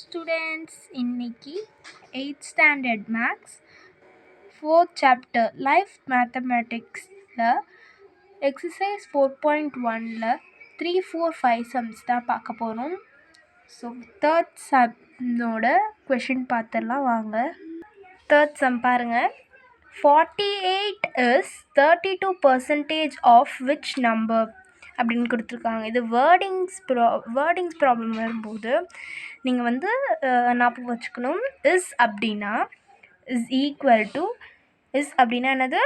students, இன்னைக்கு 8th standard maths 4th chapter life mathematicsல exercise 4.1ல 3, 4, 5 sums தான் பார்க்க போகிறோம். ஸோ தேர்ட் சம்மோட கொஷின் பார்த்துடலாம் வாங்க. தேர்ட் சம் பாருங்கள். 48 is 32% of which number அப்படின்னு கொடுத்துருக்காங்க. இது வேர்டிங்ஸ் ப்ராப்ளம் வரும்போது நீங்கள் வந்து ஞாபகம் வச்சுக்கணும். இஸ் அப்படின்னா இஸ் ஈக்குவல் டு, இஸ் அப்படின்னா என்னது,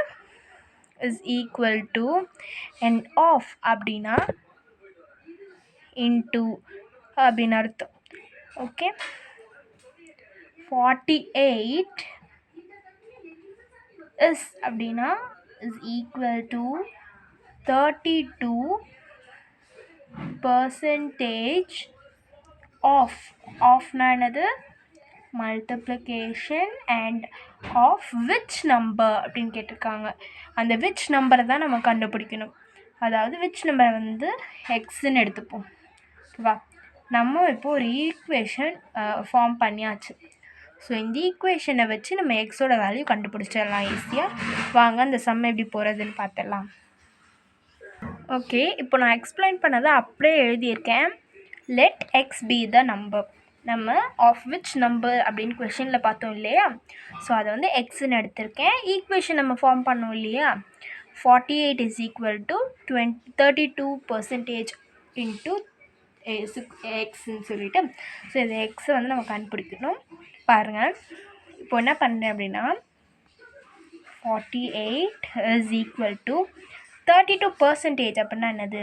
is equal to, and half அப்படின்னா இன்டூ அப்படின்னு அர்த்தம். ஓகே, 48 is அப்படின்னா இஸ் ஈக்குவல் டு 32% ஆஃப்னா என்னது, multiplication and half which number அப்படின்னு கேட்டிருக்காங்க. அந்த விச் நம்பரை தான் நம்ம கண்டுபிடிக்கணும். அதாவது விச் நம்பரை வந்து எக்ஸ்ன்னு எடுத்துப்போம். ஓகேவா, நம்ம இப்போது ஒரு ஈக்குவேஷன் ஃபார்ம் பண்ணியாச்சு. ஸோ இந்த ஈக்குவேஷனை வச்சு நம்ம எக்ஸோட வேல்யூ கண்டுபிடிச்சிடலாம் ஈஸியாக. வாங்க அந்த சம் எப்படி போகிறதுன்னு பார்த்துடலாம். ஓகே, இப்போ நான் எக்ஸ்பிளைன் பண்ணதை அப்படியே எழுதியிருக்கேன். Let x be the number. நம்ம ஆஃப் விச் நம்பர் அப்படின்னு கொஷினில் பார்த்தோம் இல்லையா, ஸோ அதை வந்து எக்ஸ்ன்னு எடுத்திருக்கேன். ஈக்குவேஷன் நம்ம ஃபார்ம் பண்ணோம் இல்லையா, 48 இஸ் ஈக்குவல் டு 32% இன்ட்டு எக்ஸ்ன்னு சொல்லிவிட்டு, ஸோ இந்த எக்ஸை வந்து நம்ம கண்டுபிடிக்கணும். பாருங்கள், இப்போ என்ன பண்ணுறேன் அப்படின்னா 48 இஸ் ஈக்குவல் டு 32% அப்படின்னா என்னது,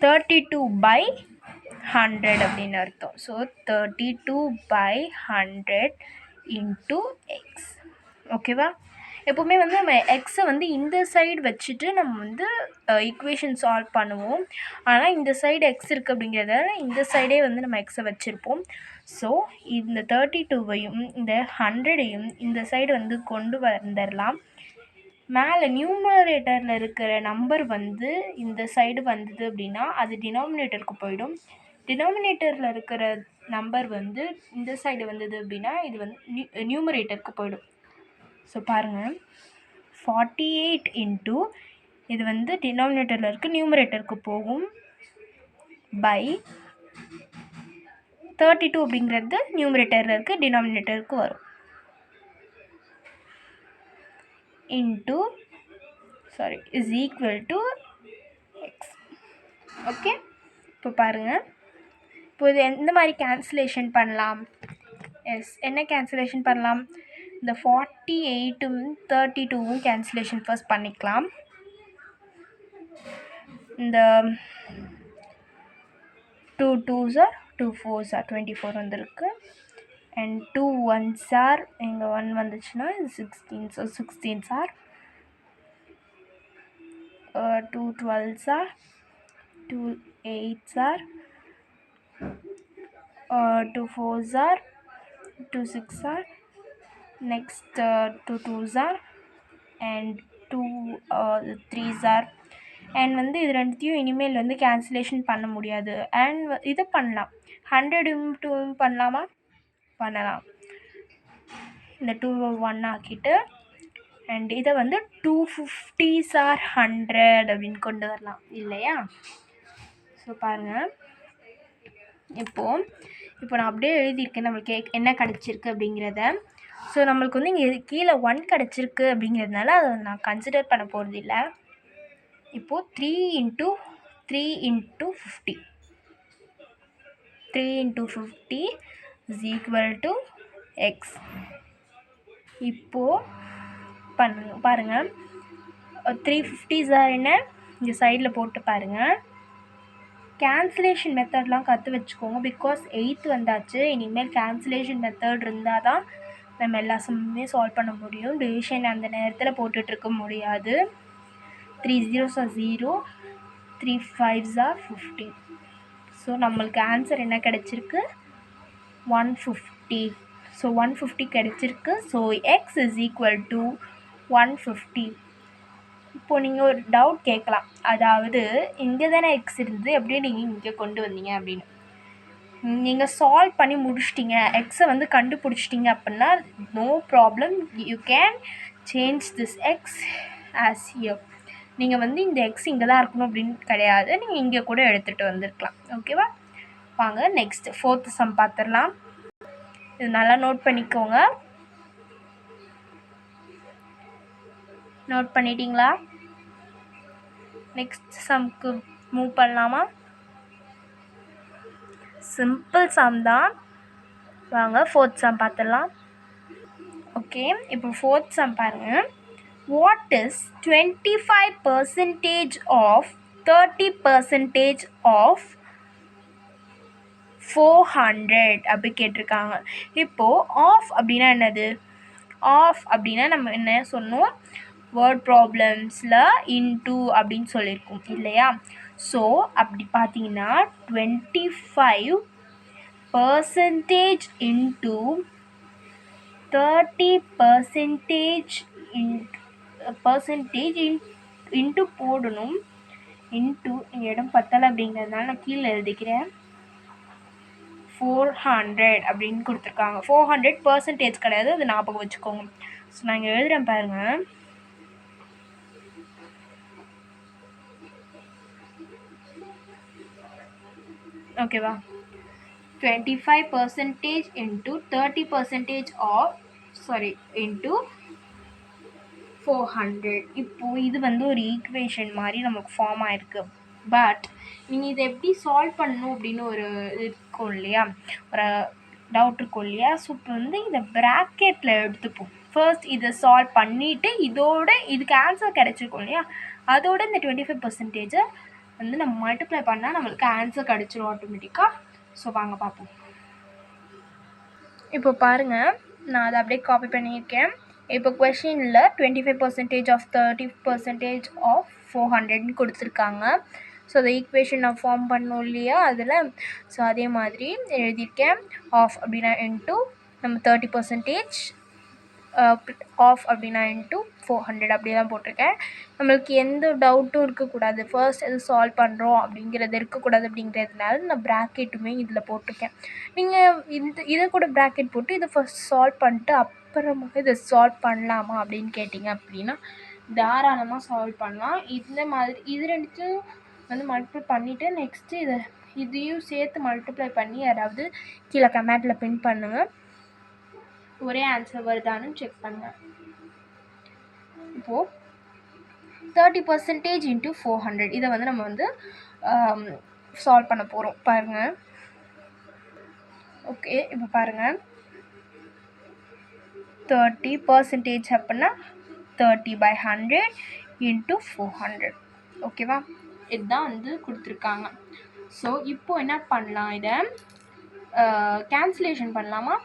32/100 அப்படின்னு அர்த்தம். So 32/100 into X. ஓகேவா, எப்போவுமே வந்து நம்ம எக்ஸை வந்து இந்த சைடு வச்சுட்டு நம்ம வந்து ஈக்குவேஷன் சால்வ் பண்ணுவோம். ஆனால் இந்த சைடு எக்ஸ் இருக்குது அப்படிங்கிறதால இந்த சைடே வந்து நம்ம எக்ஸை வச்சுருப்போம். ஸோ இந்த 32வையும் இந்த 100ஐயும் இந்த சைடு வந்து கொண்டு வந்துடலாம். மேலே நியூமரேட்டரில் இருக்கிற நம்பர் வந்து இந்த சைடு வந்தது அப்படின்னா அது டினாமினேட்டருக்கு போயிடும். டினாமினேட்டரில் இருக்கிற நம்பர் வந்து இந்த சைடு வந்தது அப்படின்னா இது வந்து நியூமரேட்டருக்கு போயிடும். ஸோ பாருங்கள், 48 இன்ட்டு இது வந்து டினாமினேட்டரில் இருக்குது, நியூமரேட்டருக்கு போகும், பை 32 அப்படிங்கிறது நியூமரேட்டரில் இருக்குது, டினாமினேட்டருக்கு வரும், into is equal to X. Okay, இப்போ பாருங்கள், இப்போ இது எந்த மாதிரி கேன்சலேஷன் பண்ணலாம். என்ன கேன்சலேஷன் பண்ணலாம், இந்த 48ம் 32வும் கேன்சலேஷன் ஃபர்ஸ்ட் பண்ணிக்கலாம். இந்த 2 2s are 2 4s are 24 வந்திருக்கு. அண்ட் 2 1s are இங்கே 1 வந்துச்சுன்னா 16. So 16s are 2 12s are 2 8s are 2 4s are 2 6 are next 2 2s are and 2 3s are. And வந்து இது ரெண்டுத்தையும் இனிமேல் வந்து கேன்சலேஷன் பண்ண முடியாது. அண்ட் இதை பண்ணலாம், 100 2 பண்ணலாமா, பண்ணலாம். இந்த 2 1 ஆக்கிட்டு அண்ட் இதை வந்து 250s are 100 அப்படின்னு கொண்டு வரலாம் இல்லையா. ஸோ பாருங்கள், இப்போ நான் அப்படியே எழுதியிருக்கேன் நம்மளுக்கு என்ன கிடச்சிருக்கு அப்படிங்கிறத. ஸோ நம்மளுக்கு வந்து இங்கே கீழே 1 கிடச்சிருக்கு அப்படிங்கிறதுனால அதை நான் கன்சிடர் பண்ண போகிறது இல்லை. இப்போது 3 × 50 3 × 50 is equal to x. இப்போது பாருங்கள் 350s என்ன இந்த சைடில் போட்டு பாருங்கள். கேன்சலேஷன் மெத்தட்லாம் கற்று வச்சுக்கோங்க. பிகாஸ் 8th வந்தாச்சு, இனிமேல் கேன்சலேஷன் மெத்தட் இருந்தால் தான் நம்ம எல்லா சம்முமே சால்வ் பண்ண முடியும். டிவிஷன் அந்த நேரத்தில் போட்டுட்ருக்க முடியாது. 3 zeros are 0, 3 5s are 15. So நம்மளுக்கு ஆன்சர் என்ன கிடச்சிருக்கு, 150. ஸோ 150 கிடச்சிருக்கு. So X is equal to 150. இப்போது நீங்கள் ஒரு டவுட் கேட்கலாம், அதாவது இங்கே தானே எக்ஸ் இருந்தது, எப்படியே நீங்கள் இங்கே கொண்டு வந்தீங்க அப்படின்னு. நீங்கள் சால்வ் பண்ணி முடிச்சிட்டிங்க, எக்ஸை வந்து கண்டுபிடிச்சிட்டிங்க அப்படின்னா no problem, you can change this x as here. நீங்கள் வந்து இந்த எக்ஸ் இங்கே தான் இருக்கணும் அப்படின்னு கிடையாது, நீங்கள் இங்கே கூட எடுத்துகிட்டு வந்துருக்கலாம். ஓகேவா? வாங்க நெக்ஸ்ட் 4th சம் பார்த்துடலாம். இது நல்லா நோட் பண்ணிக்கோங்க. நோட் பண்ணிட்டீங்களா? நெக்ஸ்ட் சம்க்கு மூவ் பண்ணலாமா? சிம்பிள் சம் தான். வாங்க 4th சம் பார்த்துடலாம். ஓகே, இப்போ 4th சம் பாருங்கள். What is 25% of 30% of 400 அப்படி கேட்டிருக்காங்க. இப்போது ஆஃப் அப்படின்னா என்னது? ஆஃப் அப்படின்னா நம்ம என்ன சொன்னோம்? வேர்ட் ப்ராப்ளம்ஸில் இன்டூ அப்படின்னு சொல்லியிருக்கோம் இல்லையா? ஸோ அப்படி பார்த்தீங்கன்னா 25% இன்டூ 30% இன்ட்டு போடணும். இன்ட்டு இடம் பத்தலை அப்படிங்கிறதுனால நான் கீழே எழுதிக்கிறேன். 400 அப்படின்னு கொடுத்துருக்காங்க. 400% கிடையாது, அது ஞாபகம் வச்சுக்கோங்க. ஸோ நான் இங்கே எழுதுகிறேன் பாருங்கள். ஓகேவா? 25% இன்ட்டு 30% ஆஃப் இன்ட்டு 400. இப்போது இது வந்து ஒரு ஈக்குவேஷன் மாதிரி நமக்கு ஃபார்ம் ஆகிருக்கு. பட் நீங்கள் இதை எப்படி சால்வ் பண்ணணும் அப்படின்னு ஒரு இருக்கும் இல்லையா, ஒரு டவுட் இருக்கும் இல்லையா? ஸோ இப்போ வந்து இதை ப்ராக்கெட்டில் எடுத்துப்போம். ஃபர்ஸ்ட் இதை சால்வ் பண்ணிவிட்டு இதோட இதுக்கு ஆன்சர் கிடச்சிருக்கும் இல்லையா, அதோட இந்த 25% வந்து நம்ம மல்டிப்ளை பண்ணால் நம்மளுக்கு ஆன்சர் கிடச்சிரும் ஆட்டோமேட்டிக்காக. ஸோ வாங்க பார்ப்போம். இப்போ பாருங்கள், நான் அதை அப்படியே காப்பி பண்ணியிருக்கேன். இப்போ கொஷினில் 25% ஆஃப் 30% ஆஃப் 400ன்னு கொடுத்துருக்காங்க. ஸோ அதை ஈக்குவேஷன் நான் ஃபார்ம் பண்ணோம் இல்லையா அதில். ஸோ அதே மாதிரி எழுதியிருக்கேன். ஆஃப் அப்படின்னா இன்ட்டு நம்ம 30% ஆஃப் அப்படின்னா இன்ட்டு 400 அப்படியே தான் போட்டிருக்கேன். நம்மளுக்கு எந்த டவுட்டும் இருக்கக்கூடாது, ஃபர்ஸ்ட் எது சால்வ் பண்ணுறோம் அப்படிங்கிறது இருக்கக்கூடாது. அப்படிங்கிறதுனால நான் ப்ராக்கெட்டுமே இதில் போட்டிருக்கேன். நீங்கள் இதை கூட ப்ராக்கெட் போட்டு இதை ஃபர்ஸ்ட் சால்வ் பண்ணிட்டு அப்புறமா இதை சால்வ் பண்ணலாமா அப்படின்னு கேட்டிங்க அப்படின்னா தாராளமாக சால்வ் பண்ணலாம். இந்த மாதிரி இது ரெண்டுத்தையும் வந்து மல்டிப்ளை பண்ணிவிட்டு நெக்ஸ்ட்டு இதையும் சேர்த்து மல்டிப்ளை பண்ணி யாராவது கீழே கமெண்ட்டில் பின் பண்ணுங்கள். ஒரே ஆன்சர் வருதான்னு செக் பண்ணுங்கள். இப்போது 30% இன்ட்டு 400 இதை வந்து நம்ம வந்து சால்வ் பண்ண போகிறோம். பாருங்கள். ஓகே, இப்போ பாருங்கள். 30% அப்படின்னா 30/100 இன்ட்டு 400. ஓகேவா? இதுதான் வந்து கொடுத்துருக்காங்க. ஸோ இப்போ என்ன பண்ணலாம், இதை கேன்சலேஷன் பண்ணலாமா?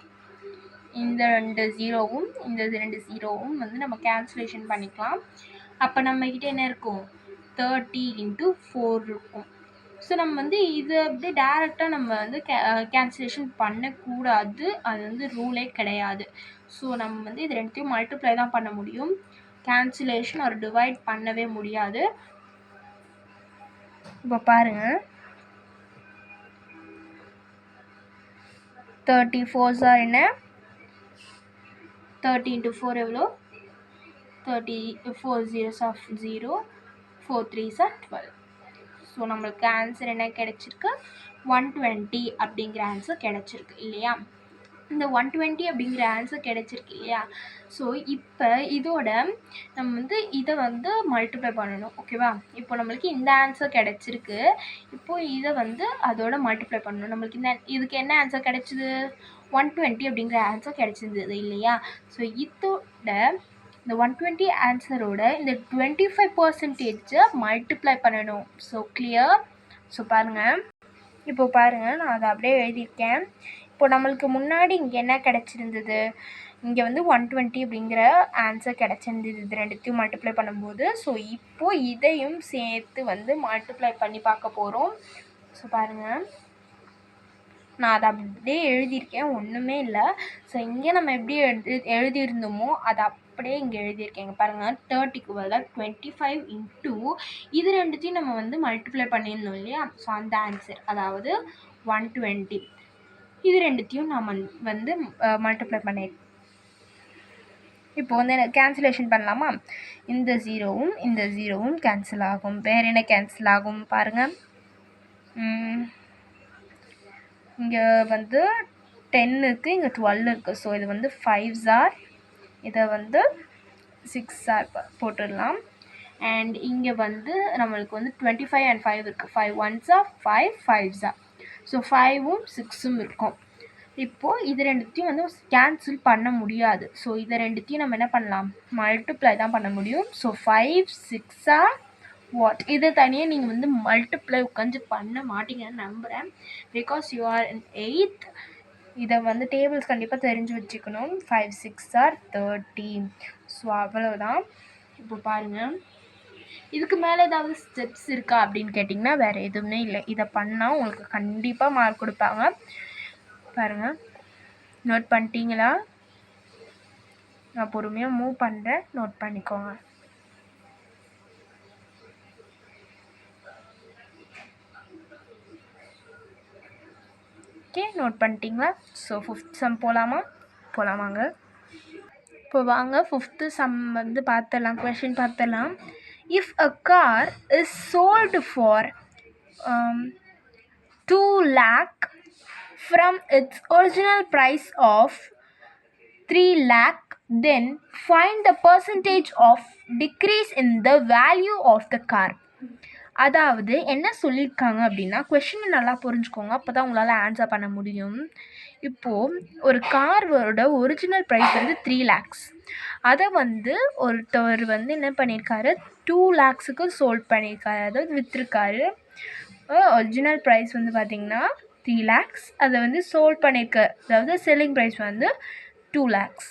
இந்த 2 0வும் இந்த 2 0வும் வந்து நம்ம கேன்சலேஷன் பண்ணிக்கலாம். அப்போ நம்மக்கிட்ட என்ன இருக்கும்? 30 இன்ட்டு 4 இருக்கும். ஸோ நம்ம வந்து இதை அப்படியே டேரெக்டாக நம்ம வந்து கேன்சலேஷன் பண்ணக்கூடாது, அது வந்து ரூலே கிடையாது. ஸோ நம்ம வந்து இது ரெண்டுத்தையும் மல்டிப்ளை தான் பண்ண முடியும், கேன்சலேஷன் ஒரு டிவைட் பண்ணவே முடியாது. இப்போ பாருங்கள், 34 என்ன? 30 இன்ட்டு 4 எவ்வளோ? 30. 4 0s of 0, 4 3s of 12. So நம்மளுக்கு ஆன்சர் என்ன கிடச்சிருக்கு? 120 அப்படிங்கிற ஆன்சர் கிடச்சிருக்கு இல்லையா? இந்த 120 அப்படிங்கிற ஆன்சர் கிடச்சிருக்கு இல்லையா? ஸோ இப்போ இதோட நம்ம வந்து இதை வந்து மல்டிப்ளை பண்ணணும். ஓகேவா? இப்போ நம்மளுக்கு இந்த ஆன்சர் கிடச்சிருக்கு. இப்போது இதை வந்து அதோட மல்டிப்ளை பண்ணணும். நம்மளுக்கு இதுக்கு என்ன ஆன்சர் கிடச்சிது? 120 அப்படிங்கிற ஆன்சர் கிடச்சிருந்தது இல்லையா? ஸோ இதோட இந்த 120 ஆன்சரோட இந்த 25% மல்டிப்ளை பண்ணணும். So clear? ஸோ பாருங்கள், இப்போ பாருங்கள், நான் அதை அப்படியே எழுதியிருக்கேன். இப்போ நம்மளுக்கு முன்னாடி இங்கே என்ன கிடச்சிருந்தது? இங்கே வந்து 120 அப்படிங்கிற ஆன்சர் கிடச்சிருந்தது இது ரெண்டுத்தையும் மல்டிப்ளை பண்ணும்போது. ஸோ இப்போது இதையும் சேர்த்து வந்து மல்டிப்ளை பண்ணி பார்க்க போகிறோம். ஸோ பாருங்கள், நான் அதை அப்படியே எழுதியிருக்கேன், ஒன்றுமே இல்லை. ஸோ இங்கே நம்ம எப்படி எழுதியிருந்தோமோ அதை அப்படியே இங்கே எழுதியிருக்கேங்க பாருங்கள். 30க்கு பதிலாக 25 இன்ட்டு இது ரெண்டுத்தையும் நம்ம வந்து மல்டிப்ளை பண்ணியிருந்தோம் இல்லையா? ஸோ அந்த ஆன்சர், அதாவது 120. இது ரெண்டுத்தையும் நாம் வந்து மல்டிப்ளை பண்ணி இப்போ வந்து எனக்கு கேன்சலேஷன் பண்ணலாமா? இந்த ஜீரோவும் கேன்சல் ஆகும். வேறு என்ன கேன்சல் ஆகும் பாருங்கள். இங்கே வந்து 10 இருக்குது, இங்கே 12 இருக்குது. ஸோ இது வந்து 5s ஆர், இதை வந்து 6 ஆர் போட்டுடலாம். அண்ட் இங்கே வந்து நம்மளுக்கு வந்து 25 and 5 இருக்குது. 5 1s are 5 5s are. So 5ம் 6ம் இருக்கும். இப்போது இது ரெண்டுத்தையும் வந்து கேன்சல் பண்ண முடியாது. ஸோ இதை ரெண்டுத்தையும் நம்ம என்ன பண்ணலாம்? மல்டிப்ளை தான் பண்ண முடியும். So 5 6 are what? இதை தனியாக நீங்கள் வந்து மல்டிப்ளை உட்காந்து பண்ண மாட்டீங்கன்னு நம்புகிறேன். Because you are in 8th. இதை வந்து டேபிள்ஸ் கண்டிப்பாக தெரிஞ்சு வச்சுக்கணும். 5 6 ஆர் 30. ஸோ அவ்வளோதான். இப்போ பாருங்கள், இதுக்கு மேலே ஏதாவது ஸ்டெப்ஸ் இருக்கா அப்படின்னு கேட்டிங்கன்னா வேறு எதுவுமே இல்லை. இதை பண்ணால் உங்களுக்கு கண்டிப்பாக மார்க் கொடுப்பாங்க. பாருங்கள், நோட் பண்ணிட்டீங்களா? நான் பொறுமையாக மூவ் பண்ணுறேன், நோட் பண்ணிக்கோங்க. ஓகே, நோட் பண்ணிட்டீங்களா? ஸோ 5th சம் போகலாமாங்க? இப்போ வாங்க 5th சம் வந்து பார்த்துடலாம். கொஷின் பார்த்துடலாம். If a car is sold for 2 lakh from its original price of 3 lakh, then find the percentage of decrease in the value of the car. அதாவது என்ன சொல்லியிருக்காங்க அப்படின்னா, கொஷினை நல்லா புரிஞ்சுக்கோங்க, அப்போ தான் உங்களால் ஆன்சர் பண்ண முடியும். இப்போது ஒரு காரோட ஒரிஜினல் ப்ரைஸ் வந்து 3 lakhs. அதை வந்து ஒருத்தவர் வந்து என்ன பண்ணியிருக்காரு, 2 lakhsக்கு சோல்ட் பண்ணியிருக்காரு, அதாவது விற்றுருக்காரு. ஒரிஜினல் ப்ரைஸ் வந்து பார்த்திங்கன்னா 3 lakhs, அதை வந்து சோல்ட் பண்ணியிருக்க, அதாவது செல்லிங் ப்ரைஸ் வந்து 2 lakhs.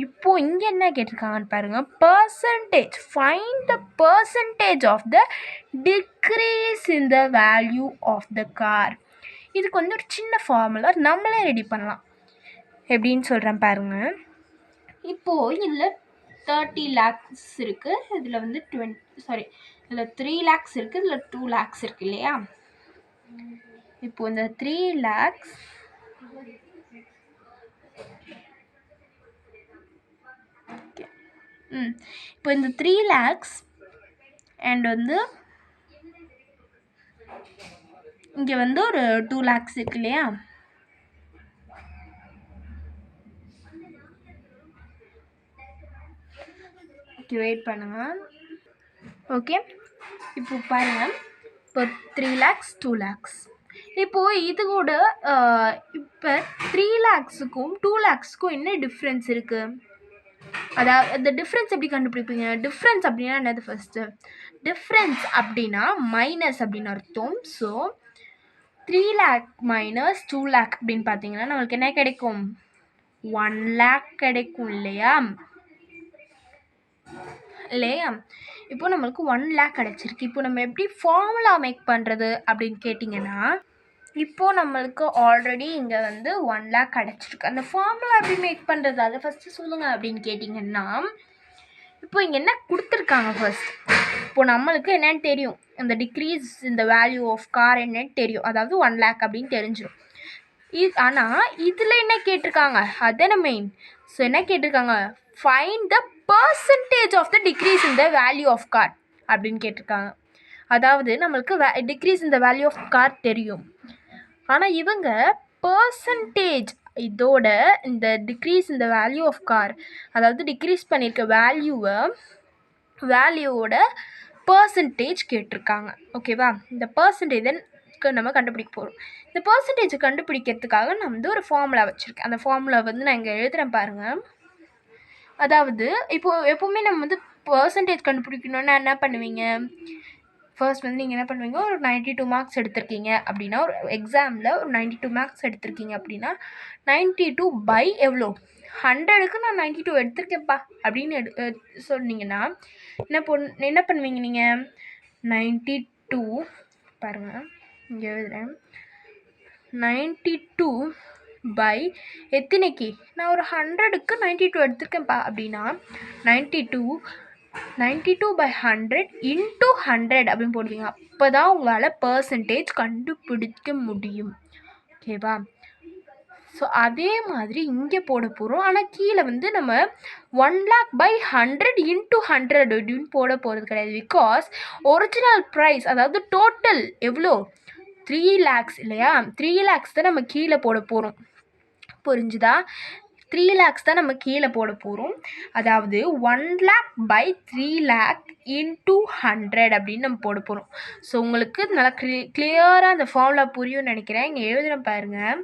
இப்போது இங்கே என்ன கேட்டிருக்காங்கன்னு பாருங்கள், percentage, find the percentage of the decrease in the value of the car. இதுக்கு வந்து ஒரு சின்ன ஃபார்முலா நம்மளே ரெடி பண்ணலாம். எப்படின்னு சொல்கிறேன் பாருங்கள். இப்போது இதில் 30 lakhs இருக்குது, இதில் வந்து இதில் 3 lakhs இருக்குது, இதில் 2 lakhs இருக்குது இல்லையா? இப்போது இந்த 3 lakhs இப்போ இந்த 3 lakhs அண்ட் வந்து இங்கே வந்து ஒரு 2 lakhs இருக்கு இல்லையா? ஓகே, வெயிட் பண்ணுங்கள். ஓகே, இப்போ பாருங்கள், இப்போ 3 lakhs 2 lakhs. இப்போது இது கூட இப்போ 3 lakhsக்கும் 2 lakhsக்கும் என்ன டிஃப்ரென்ஸ் இருக்குது? அதாவது இந்த டிஃப்ரென்ஸ் எப்படி கண்டுபிடிப்பீங்க? டிஃப்ரென்ஸ் அப்படின்னா என்னது? ஃபஸ்ட்டு டிஃப்ரென்ஸ் அப்படின்னா மைனஸ் அப்படின்னு அர்த்தம். ஸோ 3 lakh மைனஸ் 2 lakh அப்படின்னு பார்த்தீங்கன்னா நம்மளுக்கு என்ன கிடைக்கும்? 1 lakh கிடைக்கும் இல்லையா? இப்போ நம்மளுக்கு 1 lakh கிடச்சிருக்கு. இப்போ நம்ம எப்படி ஃபார்முலா மேக் பண்ணுறது அப்படின்னு கேட்டிங்கன்னா, இப்போது நம்மளுக்கு ஆல்ரெடி இங்கே வந்து 1 lakh கிடச்சிருக்கு. அந்த ஃபார்முலா எப்படி மேக் பண்ணுறது, அதை ஃபஸ்ட்டு சொல்லுங்கள் அப்படின்னு கேட்டிங்கன்னா, இப்போ இங்கே என்ன கொடுத்துருக்காங்க ஃபர்ஸ்ட். இப்போது நம்மளுக்கு என்னென்னு தெரியும், இந்த டிக்ரீஸ் இந்த வேல்யூ ஆஃப் கார் என்னன்னு தெரியும், அதாவது 1 lakh அப்படின்னு தெரிஞ்சிடும். ஆனால் இதில் என்ன கேட்டிருக்காங்க, அதுதானே மெயின். ஸோ என்ன கேட்டிருக்காங்க, find the percentage of the decrease in the value of car அப்படின்னு கேட்டிருக்காங்க. அதாவது நம்மளுக்கு decrease in the value of car தெரியும், ஆனால் இவங்க பர்சன்டேஜ், இதோட இந்த டிக்ரீஸ் இந்த வேல்யூ ஆஃப் கார், அதாவது டிக்ரீஸ் பண்ணியிருக்க வேல்யூவோட பர்சன்டேஜ் கேட்டிருக்காங்க. ஓகேவா? இந்த பர்சன்டேஜ் நம்ம கண்டுபிடிக்க போகிறோம். இந்த பர்சன்டேஜை கண்டுபிடிக்கிறதுக்காக நான் வந்து ஒரு ஃபார்முலா வச்சுருக்கேன். அந்த ஃபார்முலா வந்து நான் இங்கே எழுதுகிறேன் பாருங்கள். அதாவது இப்போது எப்போவுமே நம்ம வந்து பர்சன்டேஜ் கண்டுபிடிக்கணுன்னா என்ன பண்ணுவீங்க, ஃபர்ஸ்ட் வந்து நீங்கள் என்ன பண்ணுவீங்க, ஒரு 92 மார்க்ஸ் எடுத்திருக்கீங்க அப்படின்னா, ஒரு எக்ஸாமில் ஒரு 92 மார்க்ஸ் எடுத்திருக்கீங்க அப்படின்னா 92 பை எவ்வளோ, 100க்கு நான் 92 எடுத்திருக்கேன்ப்பா அப்படின்னு சொன்னீங்கன்னா என்ன பண்ணுவீங்க நீங்கள், 92 பாருங்கள் இங்கே எழுதுகிறேன், 92 பை எத்தனைக்கு, நான் ஒரு 100க்கு 92 எடுத்திருக்கேன்ப்பா அப்படின்னா 92 பை 100 இன்ட்டு 100 அப்படின்னு போடுவீங்க. அப்போ தான் உங்களால் பர்சன்டேஜ் கண்டுபிடிக்க முடியும். ஓகேவா? ஸோ அதே மாதிரி இங்கே போட போகிறோம். ஆனால் கீழே வந்து நம்ம 1,00,000/100 × 100 அப்படின்னு போட போகிறது கிடையாது. பிகாஸ் ஒரிஜினல் ப்ரைஸ், அதாவது டோட்டல் எவ்வளோ 3 lakhs இல்லையா, 3 lakhs தான் நம்ம கீழே போட போகிறோம். புரிஞ்சுதா? 3 lakhs தான் நம்ம கீழே போட போகிறோம். அதாவது 1,00,000/3 lakh × 100 அப்படின்னு நம்ம போட போகிறோம். ஸோ உங்களுக்கு நல்லா கிளியராக அந்த ஃபார்முலா புரியும்னு நினைக்கிறேன். இங்கே எழுதுன பாருங்கள்.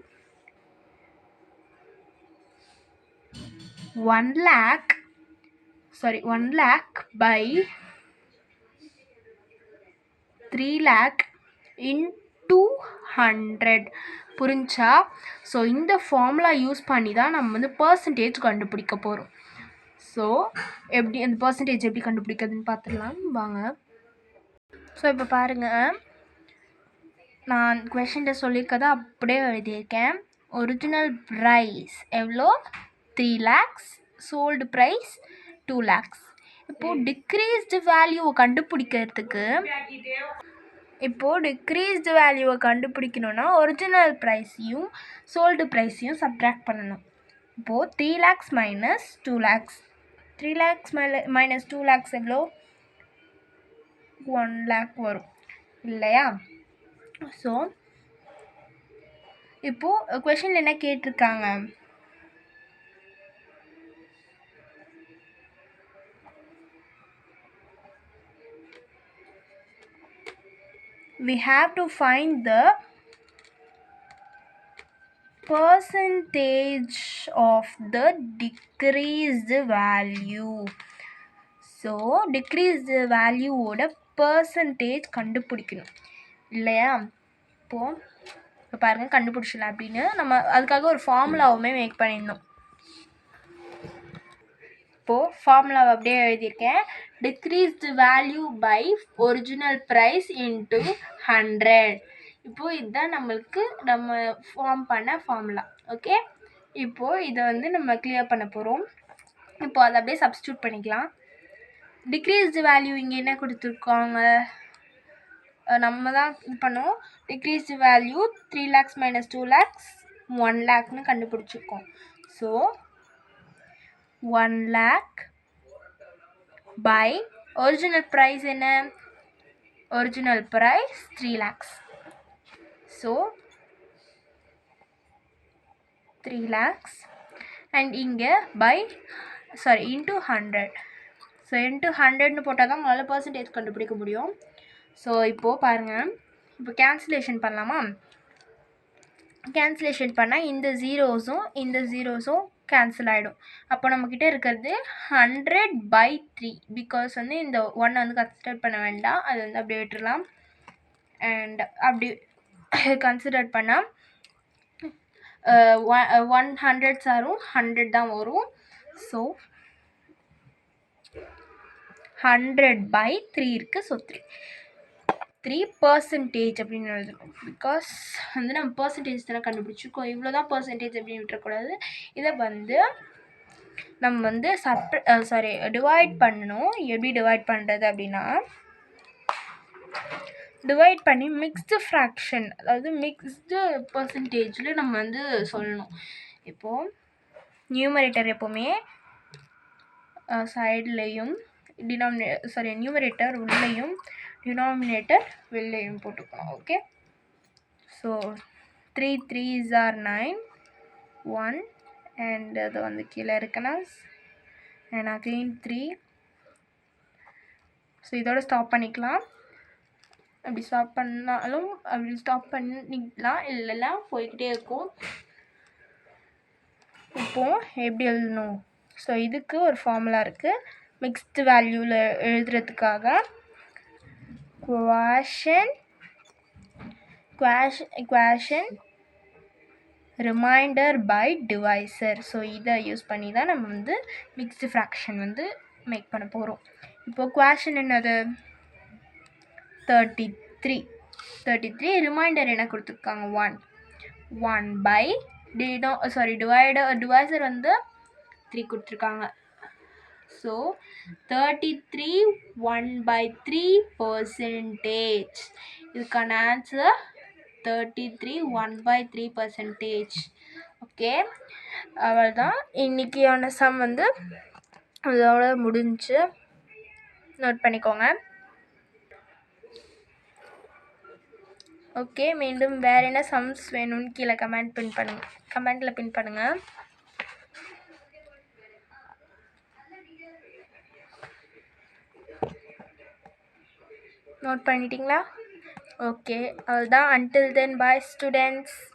1,00,000/3 lakh × 100 புரிஞ்சா? ஸோ இந்த ஃபார்முலா யூஸ் பண்ணி தான் நம்ம வந்து பர்சன்டேஜ் கண்டுபிடிக்க போகிறோம். ஸோ எப்படி அந்த பர்சன்டேஜ் எப்படி கண்டுபிடிக்கிறதுன்னு பார்த்துடலாம் வாங்க. ஸோ இப்போ பாருங்கள், நான் கொஷினில் சொல்லியிருக்கதை அப்படியே எழுதியிருக்கேன். ஒரிஜினல் ப்ரைஸ் எவ்வளோ 3 lakhs, சோல்டு ப்ரைஸ் 2 lakhs. இப்போது டிக்ரீஸ்டு வேல்யூவை கண்டுபிடிக்கணும்னா ஒரிஜினல் ப்ரைஸையும் சோல்டு ப்ரைஸையும் சப்ட்ராக்ட் பண்ணணும். இப்போது 3 lakhs minus 2 lakhs, 3 lakhs minus 2 lakhs எவ்வளோ 1 lakh வரும் இல்லையா? ஸோ இப்போது கொஷினில் என்ன கேட்டிருக்காங்க, we have to find the percentage of the decreased value. So decreased வேல்யூவோட பர்சன்டேஜ் கண்டுபிடிக்கணும் இல்லையா? இப்போ பாருங்கள் கண்டுபிடிச்சிடலாம். அப்படின்னு நம்ம அதுக்காக ஒரு ஃபார்முலாவுமே மேக் பண்ணிடணும். இப்போது ஃபார்முலாவை அப்படியே எழுதியிருக்கேன். Decreased value by original price into 100. இப்போது இதுதான் நம்மளுக்கு நம்ம ஃபார்ம் பண்ண ஃபார்முலா. ஓகே, இப்போது இதை வந்து நம்ம கிளியர் பண்ண போகிறோம். இப்போது அதை அப்படியே சப்ஸ்டியூட் பண்ணிக்கலாம். டிக்ரீஸ்டு வேல்யூ இங்கே என்ன கொடுத்துருக்காங்க, நம்ம தான் இது பண்ணுவோம். Decreased value 3 lakhs minus 2 lakhs 1 lakhன்னு கண்டுபிடிச்சிருக்கோம். So 1 lakh by original price என்ன, original price 3 lakhs. So 3 lakhs and இங்கே இன்ட்டு 100. ஸோ இன்ட்டு 100ன்னு போட்டால் தான் உங்களால் பர்சன்டேஜ் கண்டுபிடிக்க முடியும். ஸோ இப்போது பாருங்கள், இப்போ கேன்சலேஷன் பண்ணலாமா? கேன்சலேஷன் பண்ணால் இந்த ஜீரோஸும் கேன்சல் ஆகிடும். அப்போ நம்மக்கிட்ட இருக்கிறது 100/3. பிகாஸ் வந்து இந்த 1 வந்து கன்சிடர் பண்ண வேண்டாம், அது வந்து அப்படியே விட்டுடலாம். அண்ட் அப்படி கன்சிடர் பண்ணால் 100 ஆரும் 100 தான் வரும். ஸோ 100/3 இருக்குது. ஸோ 3% அப்படின்னு எழுதணும். பிகாஸ் வந்து நம்ம பர்சன்டேஜ் தானே கண்டுபிடிச்சிருக்கோம், இவ்வளோ தான் பர்சன்டேஜ் அப்படின்னு விட்டுறக்கூடாது. இதை வந்து நம்ம வந்து டிவைட் பண்ணணும். எப்படி டிவைட் பண்ணுறது அப்படின்னா, டிவைட் பண்ணி மிக்ஸ்டு ஃப்ராக்ஷன், அதாவது மிக்ஸ்டு பர்சன்டேஜில் நம்ம வந்து சொல்லணும். இப்போது நியூமரேட்டர் எப்போவுமே சைட்லேயும் நியூமரேட்டர் உள்ளேயும் டினாமினேட்டர் வெளிலையும் போட்டுக்கணும். Okay, so 3 3s are 9 1 and அது வந்து கீழே இருக்குன்னா அண்ட் அகெயின் 3. ஸோ இதோட ஸ்டாப் பண்ணிக்கலாம். அப்படி ஸ்டாப் பண்ணாலும் அப்படி ஸ்டாப் பண்ணிக்கலாம், இல்லைன்னா போய்கிட்டே இருக்கும். இப்போது எப்படி எழுதணும்? ஸோ இதுக்கு ஒரு ஃபார்முலா இருக்குது மிக்ஸ்டு வேல்யூவில் எழுதுறதுக்காக. equation remainder by divisor. So இதை யூஸ் பண்ணி தான் நம்ம வந்து மிக்ஸ்டு ஃப்ராக்ஷன் வந்து மேக் பண்ண போகிறோம். இப்போது குவேஷன் என்னது 33. ரிமைண்டர் என்ன கொடுத்துருக்காங்க 1 டிவைசர் வந்து 3 கொடுத்துருக்காங்க. ஸோ 33 1/3%. இதுக்கான ஆன்சர் 33 1/3%. ஓகே, அவ்வளோதான். இன்றைக்கியான சம் வந்து அதோட முடிஞ்சு. நோட் பண்ணிக்கோங்க. ஓகே, மீண்டும் வேறு என்ன சம்ஸ் வேணும்னு கீழே கமெண்டில் பின் பண்ணுங்கள். நோட் பண்ணிட்டீங்களா? ஓகே, அவ்வளோதான். until then bye students.